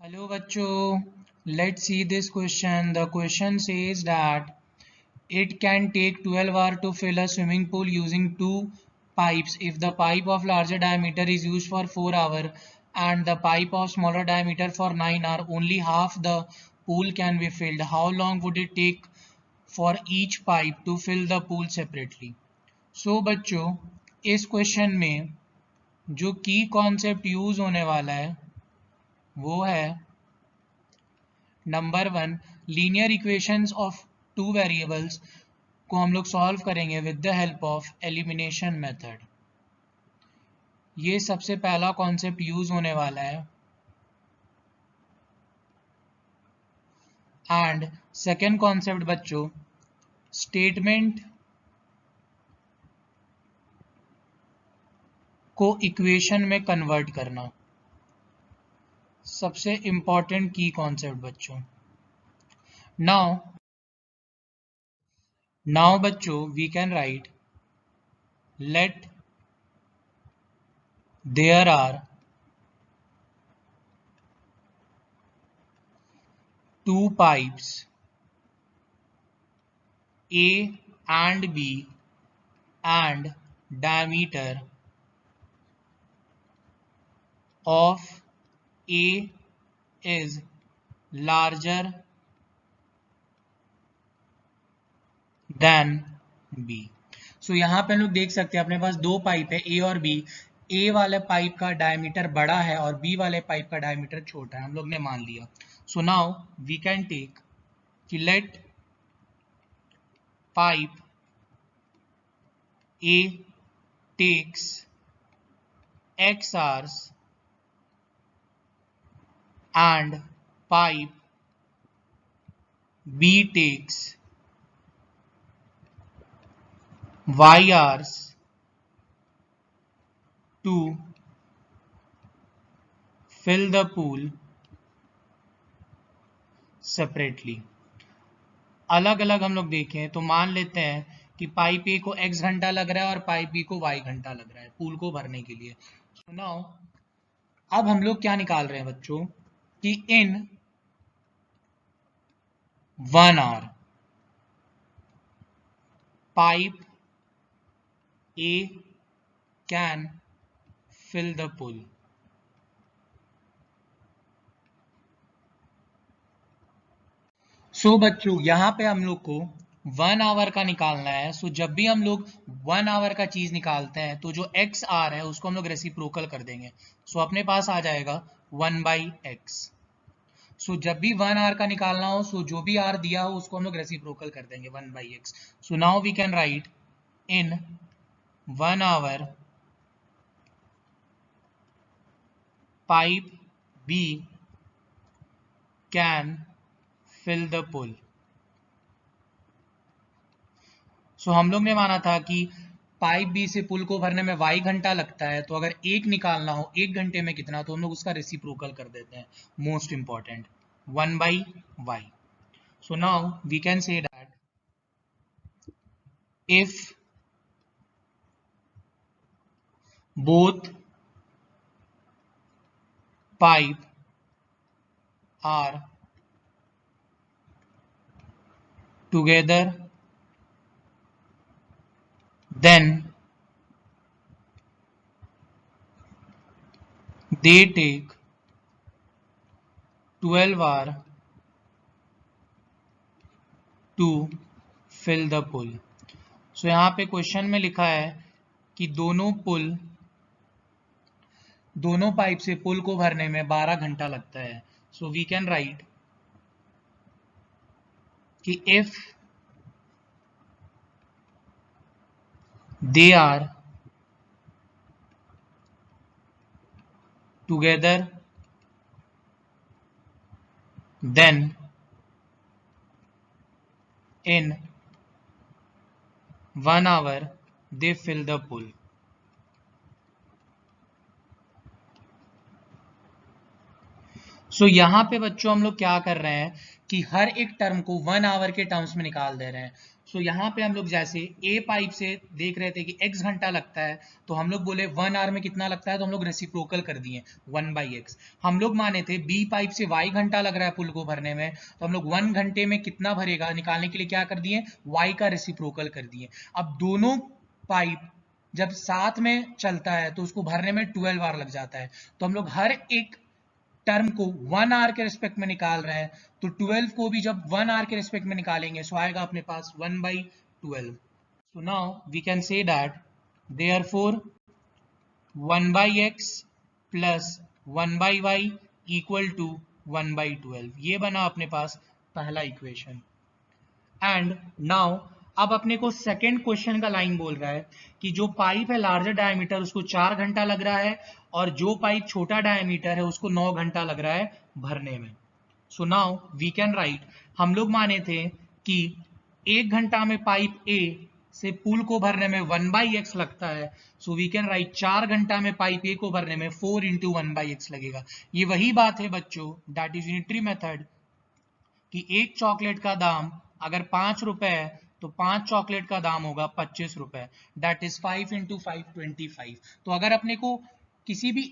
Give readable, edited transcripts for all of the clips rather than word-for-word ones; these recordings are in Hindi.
Hello bachcho, let's see this question. The question says that it can take 12 hours to fill a swimming pool using two pipes. If the pipe of larger diameter is used for 4 hours and the pipe of smaller diameter for 9 hours, only half the pool can be filled. How long would it take for each pipe to fill the pool separately? So बच्चों, इस क्वेश्चन में जो की कॉन्सेप्ट यूज होने वाला है वो है number 1, linear equations of two variables को हम लोग सॉल्व करेंगे with the help of elimination method. ये सबसे पहला कॉन्सेप्ट यूज होने वाला है। एंड सेकेंड कॉन्सेप्ट बच्चों, स्टेटमेंट को इक्वेशन में कन्वर्ट करना, सबसे इंपॉर्टेंट की कॉन्सेप्ट बच्चों। नाउ बच्चों we can write let there are two pipes A and B and diameter of A is larger than B। सो यहाँ पे हम लोग देख सकते हैं अपने पास दो पाइप है A और B। A वाले पाइप का डायमीटर बड़ा है और B वाले पाइप का डायमीटर छोटा है, हम लोग ने मान लिया। So now we can take कि let pipe A takes x hours and pipe B takes y hours to fill the pool separately। अलग अलग हम लोग देखें तो मान लेते हैं कि पाइप ए को x घंटा लग रहा है और पाइप बी को y घंटा लग रहा है पूल को भरने के लिए। सो नाउ अब हम लोग क्या निकाल रहे हैं बच्चों कि in 1 hour pipe A can fill the pool. So बच्चों यहाँ पे हम लोग को 1 आवर का निकालना है। सो जब भी हम लोग 1 आवर का चीज निकालते हैं तो जो x आर है उसको हम लोग रेसिप्रोकल कर देंगे। सो अपने पास आ जाएगा 1/x। सो जब भी 1 आवर का निकालना हो, सो जो भी आर दिया हो उसको हम लोग रेसिप्रोकल कर देंगे 1/x। So now we can write in 1 hour pipe B can fill the pool. So हम लोग ने माना था कि पाइप बी से पुल को भरने में y घंटा लगता है, तो अगर एक निकालना हो 1 घंटे में कितना, तो हम लोग उसका रेसिप्रोकल कर देते हैं। Most important 1/y। So now we can say that if both pipe are together then they take 12 hours to fill the pool। सो यहाँ पे क्वेश्चन में लिखा है कि दोनों पाइप से पुल को भरने में 12 घंटा लगता है। सो वी कैन राइट कि if they are together then in 1 hour they fill the pool। सो यहाँ पे बच्चों हम लोग क्या कर रहे हैं कि हर एक टर्म को 1 आवर के टर्म्स में निकाल दे रहे हैं। सो यहाँ पे हम लोग जैसे ए पाइप से देख रहे थे कि x घंटा लगता है, तो हम लोग बोले 1 आवर में कितना लगता है, तो हम लोग रेसिप्रोकल कर दिए 1/x। हम लोग माने थे बी पाइप से y घंटा लग रहा है पुल को भरने में, तो हम लोग 1 घंटे में कितना भरेगा निकालने के लिए क्या कर दिए, y का रेसिप्रोकल कर दिए। अब दोनों पाइप जब साथ में चलता है तो उसको भरने में 12 आवर लग जाता है, तो हम लोग हर एक टर्म को 1 आवर के रिस्पेक्ट में निकाल रहे हैं, तो 12 को भी जब 1 आवर के रिस्पेक्ट में निकालेंगे सो आएगा अपने पास 1/12। So now we can say that therefore 1/x plus 1/y equal to 1/12। ये बना अपने पास पहला इक्वेशन। एंड नाउ अब अपने को सेकेंड क्वेश्चन का लाइन बोल रहा है कि जो पाइप है लार्जर डायमीटर उसको 4 घंटा लग रहा है, और जो पाइप छोटा डायमीटर है उसको 9 घंटा लग रहा है भरने में। So now we can write, हम लोग माने थे कि 1 घंटा में पाइप ए से पुल को भरने में 1/x लगता है, सो वी कैन राइट 4 घंटा में पाइप ए को भरने में 4 × 1/x लगेगा। ये वही बात है बच्चों, दैट इज यूनिटरी मेथड, कि एक चॉकलेट का दाम अगर 5 रुपए है तो 5 चॉकलेट का दाम होगा 25 रुपए, दैट इज 5 × 5 25। तो अगर अपने को किसी भी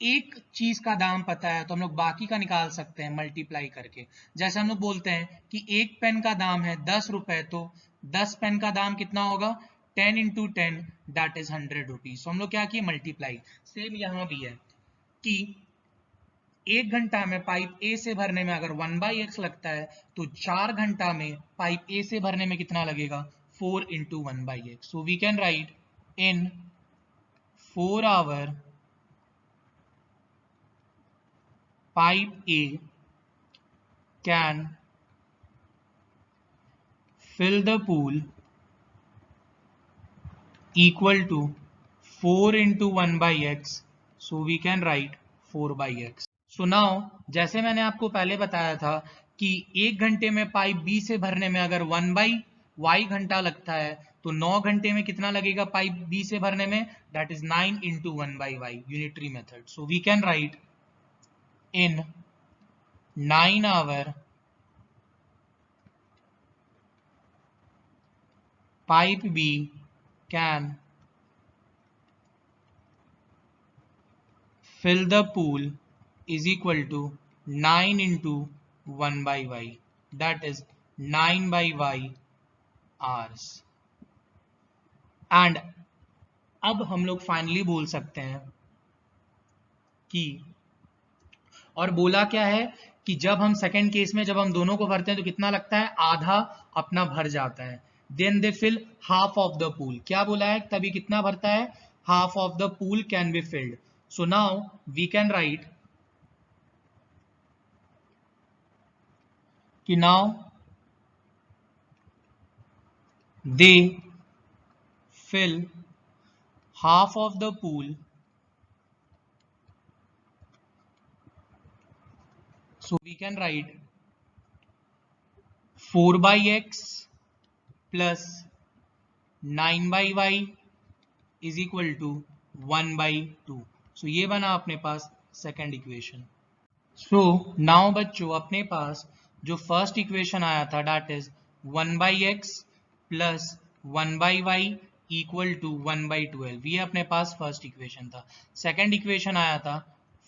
एक चीज का दाम पता है तो हम लोग बाकी का निकाल सकते हैं मल्टीप्लाई करके। जैसे हम लोग बोलते हैं कि एक पेन का दाम है 10 रुपए, तो 10 पेन का दाम कितना होगा, 10 × 10 दैट इज 100 रुपीज। तो हम लोग क्या किए, मल्टीप्लाई। सेम यहाँ भी है कि 1 घंटा में पाइप ए से भरने में अगर 1/x लगता है तो 4 घंटा में पाइप ए से भरने में कितना लगेगा, 4 × 1/x। So we can write in 4 hour pipe A can fill the pool equal to 4 × 1/x, so we can write 4/x. So now जैसे मैंने आपको पहले बताया था कि 1 घंटे में पाइप बी से भरने में अगर 1/y घंटा लगता है तो 9 घंटे में कितना लगेगा पाइप बी से भरने में, that is 9 × 1/y, unitary method. So we can write in 9 hour pipe B can fill the pool is equal to 9 × 1/y, that is 9/y hours। And अब हम लोग फाइनली बोल सकते हैं कि, और बोला क्या है कि जब हम सेकेंड केस में जब हम दोनों को भरते हैं तो कितना लगता है, आधा अपना भर जाता है। Then they fill half of the pool, क्या बोला है तभी कितना भरता है, half of the pool can be filled. So now we can write कि now they fill half of the pool, so we can write 4/x plus 9/y is equal to 1/2। so ये बना अपने पास सेकेंड इक्वेशन। सो नाउ बच्चों अपने पास जो फर्स्ट इक्वेशन आया था that is 1/x plus 1/y equal to 1/12, ये अपने पास फर्स्ट इक्वेशन था। सेकेंड इक्वेशन आया था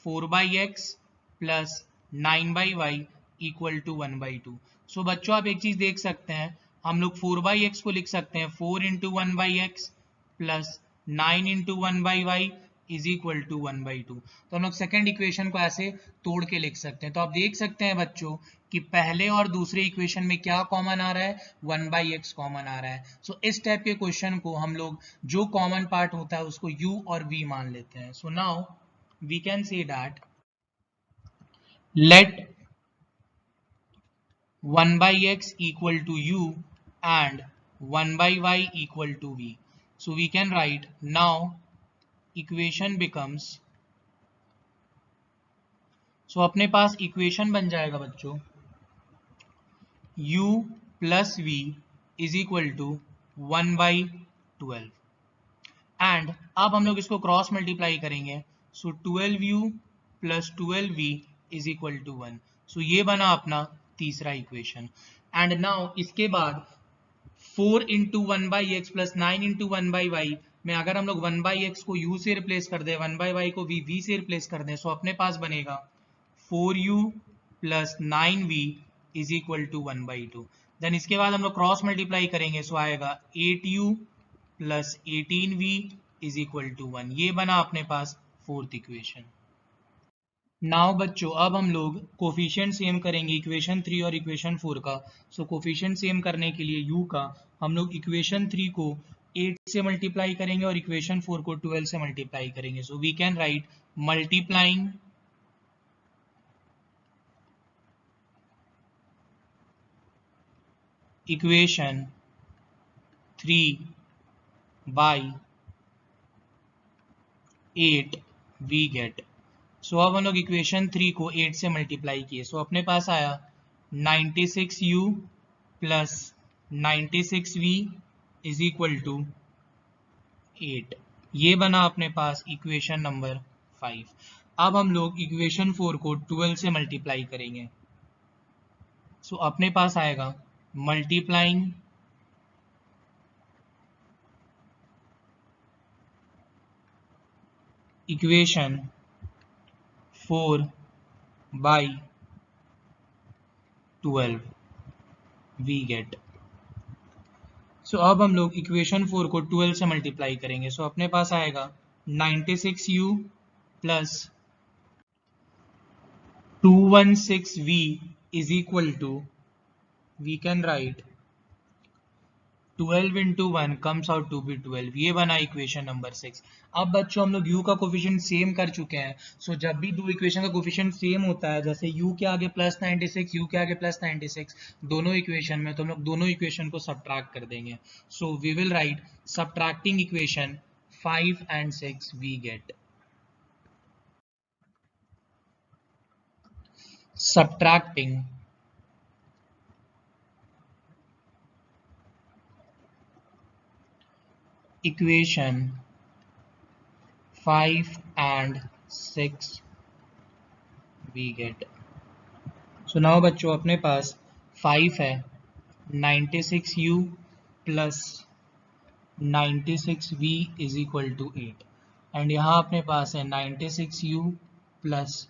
4/x plus 9/y equal to 1/2। सो बच्चों आप एक चीज देख सकते हैं, हम लोग 4/x को लिख सकते हैं 4 × 1/x plus 9 × 1/y is equal to 1/2। तो हम लोग सेकेंड इक्वेशन को ऐसे तोड़ के लिख सकते हैं। तो आप देख सकते हैं बच्चों कि पहले और दूसरे इक्वेशन में क्या कॉमन आ रहा है, 1/x कॉमन आ रहा है। सो इस टाइप के क्वेश्चन को हम लोग जो कॉमन पार्ट होता है उसको u और v मान लेते हैं। So now we can say that let 1/x equal to u and 1/y equal to v. So we can write now equation becomes, so अपने पास इक्वेशन बन जाएगा बच्चों u plus v is equal to 1/12 and अब हम लोग इसको क्रॉस मल्टीप्लाई करेंगे। सो 12u plus 12v is equal to 1। सो ये बना अपना तीसरा इक्वेशन। एंड नाउ इसके बाद 4 into one by X plus 9 into one by Y में अगर हम लोग 1 बाई एक्स को u से रिप्लेस कर दें, 1 बाई वाई को v से रिप्लेस कर दें, सो अपने पास बनेगा 4u plus 9v is equal to 1/2। Then इसके बाद हम लोग क्रॉस मल्टीप्लाई करेंगे, सो आएगा 8u plus 18v is equal to 1। ये बना अपने पास फोर्थ इक्वेशन। नाउ बच्चों अब हम लोग कोफिशिएंट सेम करेंगे इक्वेशन 3 और इक्वेशन 4 का। सो कोफिशिएंट सेम करने के लिए u का हम लोग इक्वेशन 3 को 8 से मल्टीप्लाई करेंगे और इक्वेशन 4 को 12 से मल्टीप्लाई करेंगे। So we can write multiplying equation 3 by 8 we get. So अब हम लोग इक्वेशन 3 को 8 से मल्टीप्लाई किए, सो अपने पास आया 96u plus 96v is equal to 8। ये बना अपने पास इक्वेशन नंबर 5। अब हम लोग इक्वेशन 4 को 12 से मल्टीप्लाई करेंगे, सो अपने पास आएगा multiplying equation 4 by 12 we get. So अब हम लोग इक्वेशन 4 को 12 से मल्टीप्लाई करेंगे, सो अपने पास आएगा 96u plus 216v is equal to, we can write 12 into 1 comes out to be 12। ये बना इक्वेशन नंबर 6। अब बच्चों हम लोग u का कोफिशिएंट सेम कर चुके हैं, सो जब भी दो इक्वेशन का कोफिशिएंट सेम होता है, जैसे u के आगे प्लस 96 u के आगे प्लस 96 दोनों इक्वेशन में, तो हम लोग दोनों इक्वेशन को सब्ट्रैक्ट कर देंगे। So we will write subtracting equation 5 and 6 we get subtracting equation 5 and 6 we get. So now बच्चों अपने पास 5 है, 96u plus 96v is equal to 8 and यहाँ अपने पास है 96u plus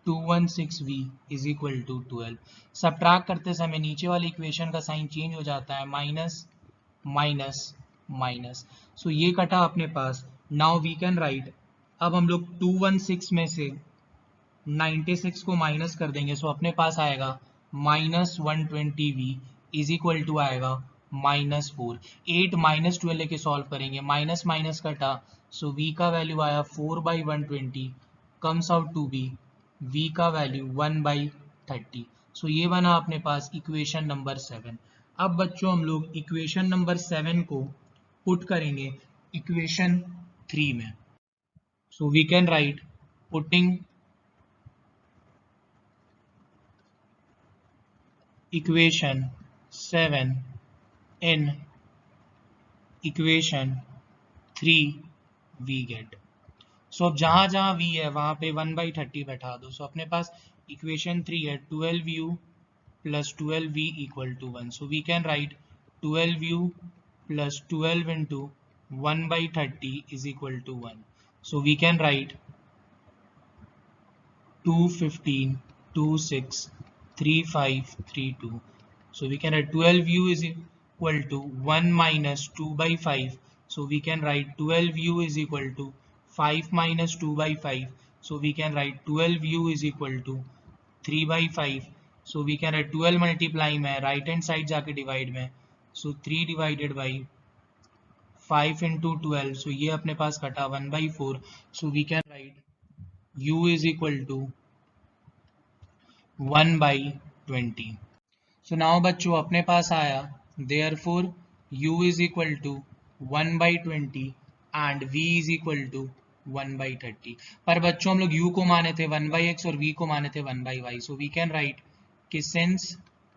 216v is equal to 12। Subtract करते समय नीचे वाली इक्वेशन का साइन चेंज हो जाता है, माइनस माइनस माइनस। सो ये कटा अपने पास। नाउ वी कैन राइट, अब हम लोग 216 में से 96 को माइनस कर देंगे, सो अपने पास आएगा minus 120v is equal to आएगा -4। 8 माइनस 12 लेके सॉल्व करेंगे, माइनस माइनस कटा, सो v का वैल्यू आया 4/120 comes out to be v का वैल्यू 1/30। सो ये बना अपने पास इक्वेशन नंबर 7। अब बच्चों हम लोग इक्वेशन नंबर 7 को पुट करेंगे इक्वेशन 3 में। So we can write putting equation 7 in equation 3 we get. So अब जहां जहां v है वहां पे 1/30 बैठा दो। सो अपने पास इक्वेशन 3 है 12u plus 12v equal to 1। So we can write 12u plus 12 into 1/30 is equal to 1. So we can write 215, 26, 35, 32. So we can write 12u is equal to 1 minus 2/5. So we can write 12u is equal to 5 minus 2/5. So we can write 12u is equal to 3/5. So we can write 12 multiply में right hand side जाके divide में, so 3 divided by 5 into 12, so ये अपने पास कटा 1/4। so we can write u is equal to 1/20। so now बच्चों अपने पास आया therefore u is equal to 1/20 and v is equal to 1/30। पर बच्चों हम लोग u को माने थे 1/x और v को माने थे 1/y। so we can write कि since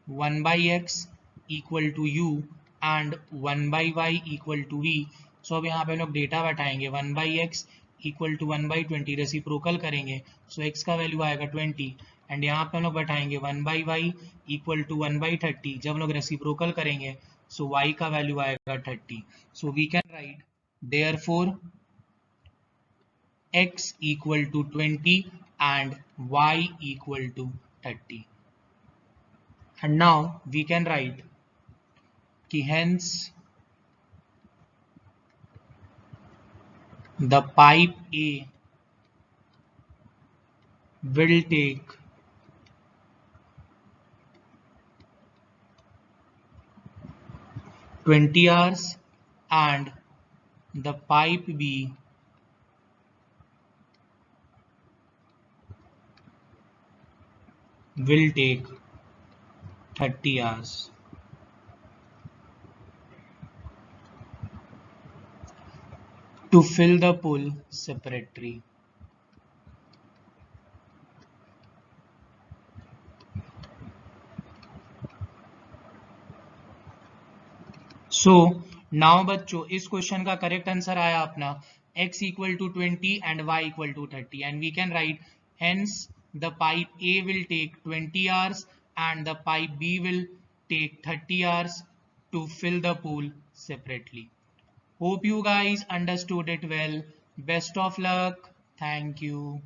1/x equal to u and 1/y equal to v, so अब यहाँ पे हम लोग डेटा बैठाएंगे 1/x equal to 1/20 रेसिप्रोकल करेंगे, so x का वैल्यू आएगा 20 एंड यहाँ पे हम लोग बैठाएंगे 1/y equal to 1/30। जब हम लोग रेसिप्रोकल करेंगे सो y का वैल्यू आएगा 30. So we can write therefore x equal to 20 and y equal to 30. And now we can write कि hence the pipe A will take 20 hours and the pipe B will take 30 hours. To fill the pool separately. So now बच्चों इस क्वेश्चन का करेक्ट आंसर आया अपना x equal to 20 and y equal to 30 and we can write hence the pipe A will take 20 hours and the pipe B will take 30 hours to fill the pool separately. Hope you guys understood it well. Best of luck. Thank you.